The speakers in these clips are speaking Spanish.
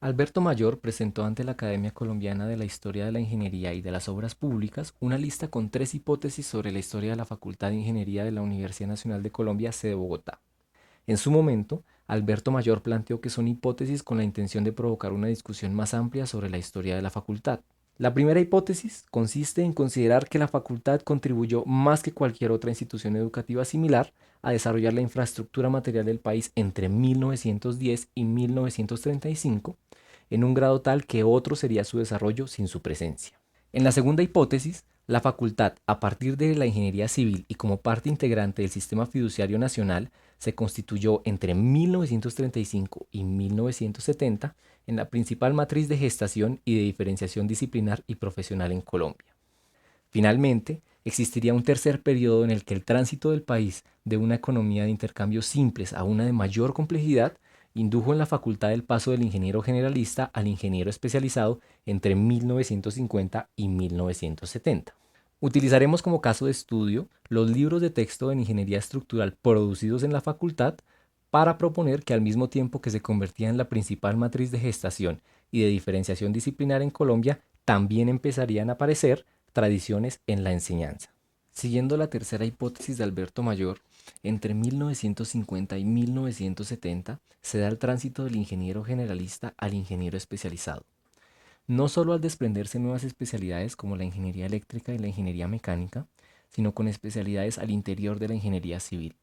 Alberto Mayor presentó ante la Academia Colombiana de la Historia de la Ingeniería y de las Obras Públicas una lista con tres hipótesis sobre la historia de la Facultad de Ingeniería de la Universidad Nacional de Colombia, sede Bogotá. En su momento, Alberto Mayor planteó que son hipótesis con la intención de provocar una discusión más amplia sobre la historia de la facultad. La primera hipótesis consiste en considerar que la facultad contribuyó más que cualquier otra institución educativa similar a desarrollar la infraestructura material del país entre 1910 y 1935 en un grado tal que otro sería su desarrollo sin su presencia. En la segunda hipótesis, la facultad, a partir de la ingeniería civil y como parte integrante del sistema fiduciario nacional, se constituyó entre 1935 y 1970 en la principal matriz de gestación y de diferenciación disciplinar y profesional en Colombia. Finalmente, existiría un tercer periodo en el que el tránsito del país de una economía de intercambios simples a una de mayor complejidad indujo en la facultad el paso del ingeniero generalista al ingeniero especializado entre 1950 y 1970. Utilizaremos como caso de estudio los libros de texto en ingeniería estructural producidos en la facultad para proponer que al mismo tiempo que se convertía en la principal matriz de gestación y de diferenciación disciplinar en Colombia, también empezarían a aparecer tradiciones en la enseñanza. Siguiendo la tercera hipótesis de Alberto Mayor, entre 1950 y 1970 se da el tránsito del ingeniero generalista al ingeniero especializado, no solo al desprenderse nuevas especialidades como la ingeniería eléctrica y la ingeniería mecánica, sino con especialidades al interior de la ingeniería civil.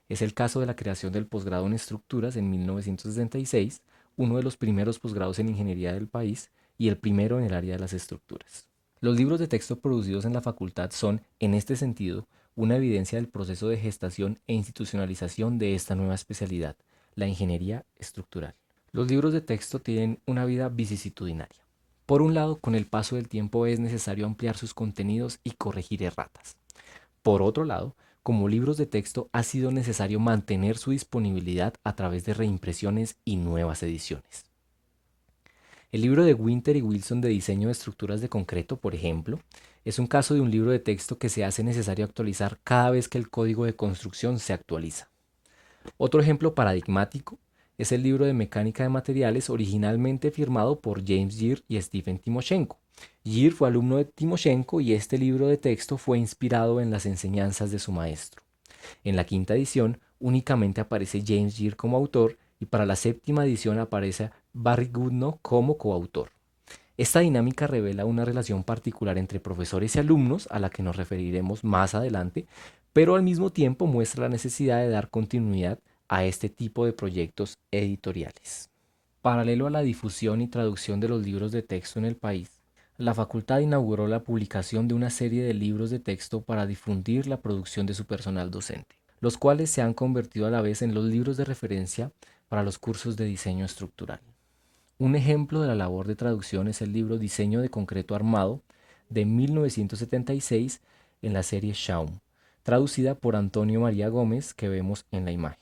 Es el caso de la creación del posgrado en estructuras en 1966, uno de los primeros posgrados en ingeniería del país y el primero en el área de las estructuras. Los libros de texto producidos en la facultad son, en este sentido, una evidencia del proceso de gestación e institucionalización de esta nueva especialidad, la ingeniería estructural. Los libros de texto tienen una vida vicisitudinaria. Por un lado, con el paso del tiempo es necesario ampliar sus contenidos y corregir erratas. Por otro lado, como libros de texto ha sido necesario mantener su disponibilidad a través de reimpresiones y nuevas ediciones. El libro de Winter y Wilson de diseño de estructuras de concreto, por ejemplo, es un caso de un libro de texto que se hace necesario actualizar cada vez que el código de construcción se actualiza. Otro ejemplo paradigmático es el libro de mecánica de materiales originalmente firmado por James Gere y Stephen Timoshenko. Gere fue alumno de Timoshenko y este libro de texto fue inspirado en las enseñanzas de su maestro. En la quinta edición únicamente aparece James Gere como autor y para la séptima edición aparece Barry Goodnow como coautor. Esta dinámica revela una relación particular entre profesores y alumnos a la que nos referiremos más adelante, pero al mismo tiempo muestra la necesidad de dar continuidad a este tipo de proyectos editoriales. Paralelo a la difusión y traducción de los libros de texto en el país, la facultad inauguró la publicación de una serie de libros de texto para difundir la producción de su personal docente, los cuales se han convertido a la vez en los libros de referencia para los cursos de diseño estructural. Un ejemplo de la labor de traducción es el libro Diseño de concreto armado de 1976 en la serie Schaum, traducida por Antonio María Gómez que vemos en la imagen.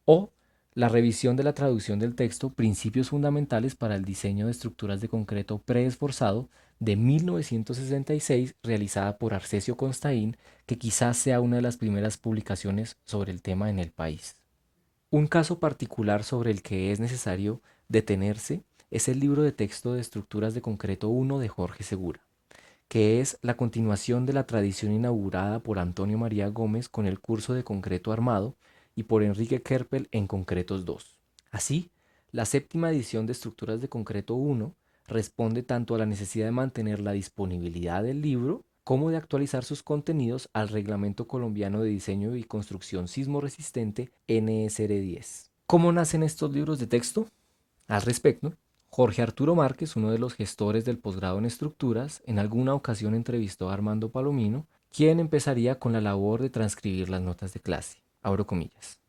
O la revisión de la traducción del texto Principios fundamentales para el diseño de estructuras de concreto preesforzado de 1966 realizada por Arcesio Constaín, que quizás sea una de las primeras publicaciones sobre el tema en el país. Un caso particular sobre el que es necesario detenerse es el libro de texto de Estructuras de Concreto 1 de Jorge Segura, que es la continuación de la tradición inaugurada por Antonio María Gómez con el curso de concreto armado y por Enrique Kerpel en Concretos 2. Así, la séptima edición de Estructuras de Concreto 1 responde tanto a la necesidad de mantener la disponibilidad del libro como de actualizar sus contenidos al Reglamento Colombiano de Diseño y Construcción Sismo Resistente NSR 10. ¿Cómo nacen estos libros de texto? Al respecto, Jorge Arturo Márquez, uno de los gestores del posgrado en estructuras, en alguna ocasión entrevistó a Armando Palomino, quien empezaría con la labor de transcribir las notas de clase. Abro comillas.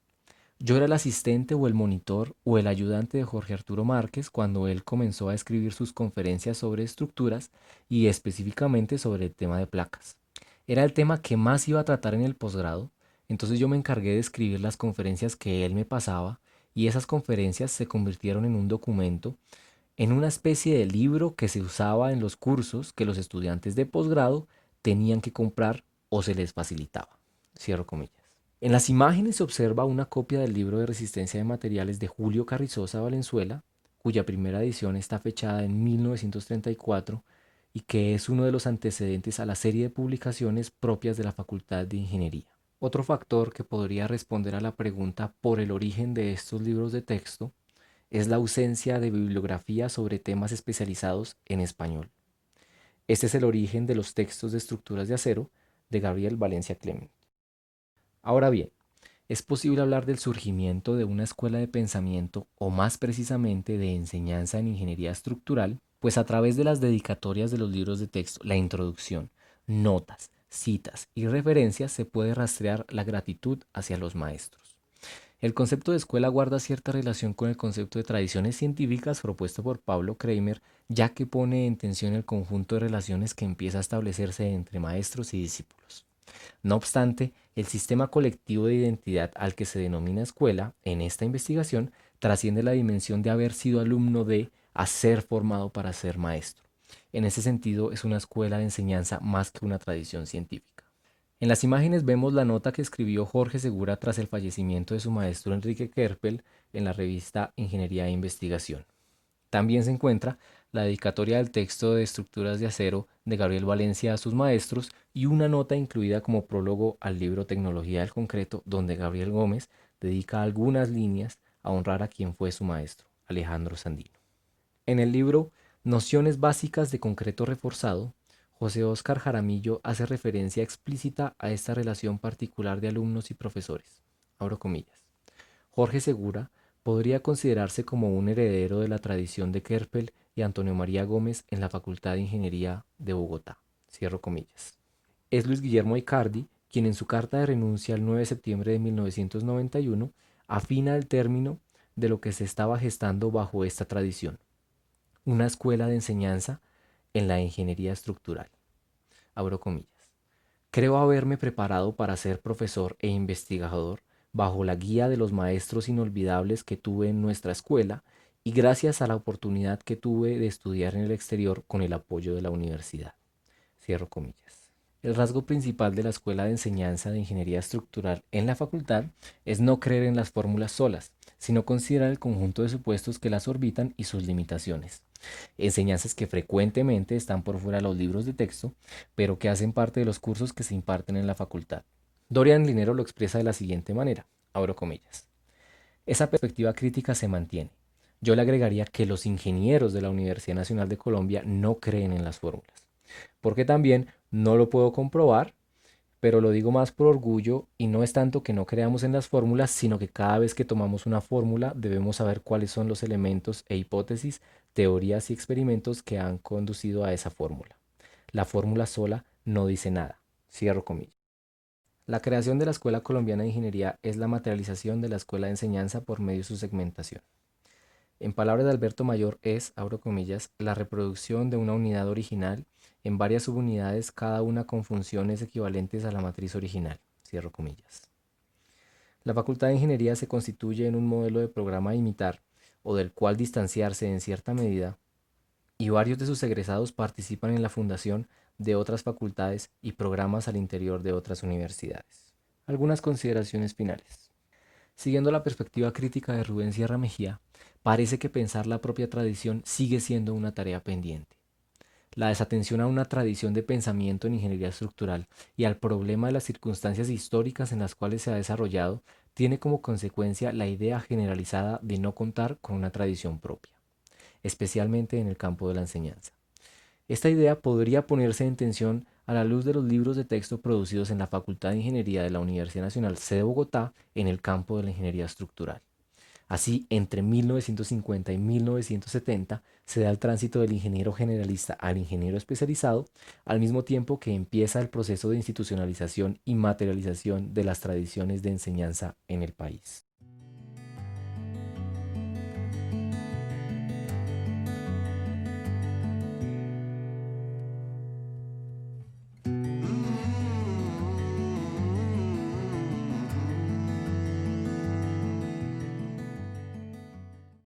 Yo era el asistente o el monitor o el ayudante de Jorge Arturo Márquez cuando él comenzó a escribir sus conferencias sobre estructuras y específicamente sobre el tema de placas. Era el tema que más iba a tratar en el posgrado, entonces yo me encargué de escribir las conferencias que él me pasaba y esas conferencias se convirtieron en un documento, en una especie de libro que se usaba en los cursos que los estudiantes de posgrado tenían que comprar o se les facilitaba. Cierro comillas. En las imágenes se observa una copia del libro de resistencia de materiales de Julio Carrizosa Valenzuela, cuya primera edición está fechada en 1934 y que es uno de los antecedentes a la serie de publicaciones propias de la Facultad de Ingeniería. Otro factor que podría responder a la pregunta por el origen de estos libros de texto es la ausencia de bibliografía sobre temas especializados en español. Este es el origen de los textos de estructuras de acero de Gabriel Valencia Clement. Ahora bien, es posible hablar del surgimiento de una escuela de pensamiento o más precisamente de enseñanza en ingeniería estructural, pues a través de las dedicatorias de los libros de texto, la introducción, notas, citas y referencias se puede rastrear la gratitud hacia los maestros. El concepto de escuela guarda cierta relación con el concepto de tradiciones científicas propuesto por Pablo Kramer, ya que pone en tensión el conjunto de relaciones que empieza a establecerse entre maestros y discípulos. No obstante, el sistema colectivo de identidad al que se denomina escuela en esta investigación trasciende la dimensión de haber sido alumno de a ser formado para ser maestro. En ese sentido, es una escuela de enseñanza más que una tradición científica. En las imágenes vemos la nota que escribió Jorge Segura tras el fallecimiento de su maestro Enrique Kerpel en la revista Ingeniería e Investigación. También se encuentra la dedicatoria del texto de Estructuras de Acero de Gabriel Valencia a sus maestros y una nota incluida como prólogo al libro Tecnología del Concreto, donde Gabriel Gómez dedica algunas líneas a honrar a quien fue su maestro, Alejandro Sandino. En el libro Nociones básicas de concreto reforzado, José Óscar Jaramillo hace referencia explícita a esta relación particular de alumnos y profesores. Abro comillas. Jorge Segura podría considerarse como un heredero de la tradición de Kerpel y Antonio María Gómez en la Facultad de Ingeniería de Bogotá. Cierro comillas. Es Luis Guillermo Icardi quien en su carta de renuncia el 9 de septiembre de 1991 afina el término de lo que se estaba gestando bajo esta tradición, una escuela de enseñanza en la ingeniería estructural. Abro comillas. Creo haberme preparado para ser profesor e investigador bajo la guía de los maestros inolvidables que tuve en nuestra escuela y gracias a la oportunidad que tuve de estudiar en el exterior con el apoyo de la universidad. Cierro comillas. El rasgo principal de la Escuela de Enseñanza de Ingeniería Estructural en la facultad es no creer en las fórmulas solas, sino considerar el conjunto de supuestos que las orbitan y sus limitaciones. Enseñanzas que frecuentemente están por fuera de los libros de texto, pero que hacen parte de los cursos que se imparten en la facultad. Dorian Linero lo expresa de la siguiente manera, abro comillas. Esa perspectiva crítica se mantiene. Yo le agregaría que los ingenieros de la Universidad Nacional de Colombia no creen en las fórmulas, porque también no lo puedo comprobar, pero lo digo más por orgullo y no es tanto que no creamos en las fórmulas, sino que cada vez que tomamos una fórmula debemos saber cuáles son los elementos e hipótesis, teorías y experimentos que han conducido a esa fórmula. La fórmula sola no dice nada. Cierro comillas. La creación de la Escuela Colombiana de Ingeniería es la materialización de la escuela de enseñanza por medio de su segmentación. En palabras de Alberto Mayor es, abro comillas, la reproducción de una unidad original en varias subunidades, cada una con funciones equivalentes a la matriz original. Cierro comillas. La Facultad de Ingeniería se constituye en un modelo de programa a imitar, o del cual distanciarse en cierta medida, y varios de sus egresados participan en la fundación de otras facultades y programas al interior de otras universidades. Algunas consideraciones finales. Siguiendo la perspectiva crítica de Rubén Sierra Mejía, parece que pensar la propia tradición sigue siendo una tarea pendiente. La desatención a una tradición de pensamiento en ingeniería estructural y al problema de las circunstancias históricas en las cuales se ha desarrollado tiene como consecuencia la idea generalizada de no contar con una tradición propia, especialmente en el campo de la enseñanza. Esta idea podría ponerse en tensión a la luz de los libros de texto producidos en la Facultad de Ingeniería de la Universidad Nacional C de Bogotá en el campo de la ingeniería estructural. Así, entre 1950 y 1970 se da el tránsito del ingeniero generalista al ingeniero especializado, al mismo tiempo que empieza el proceso de institucionalización y materialización de las tradiciones de enseñanza en el país.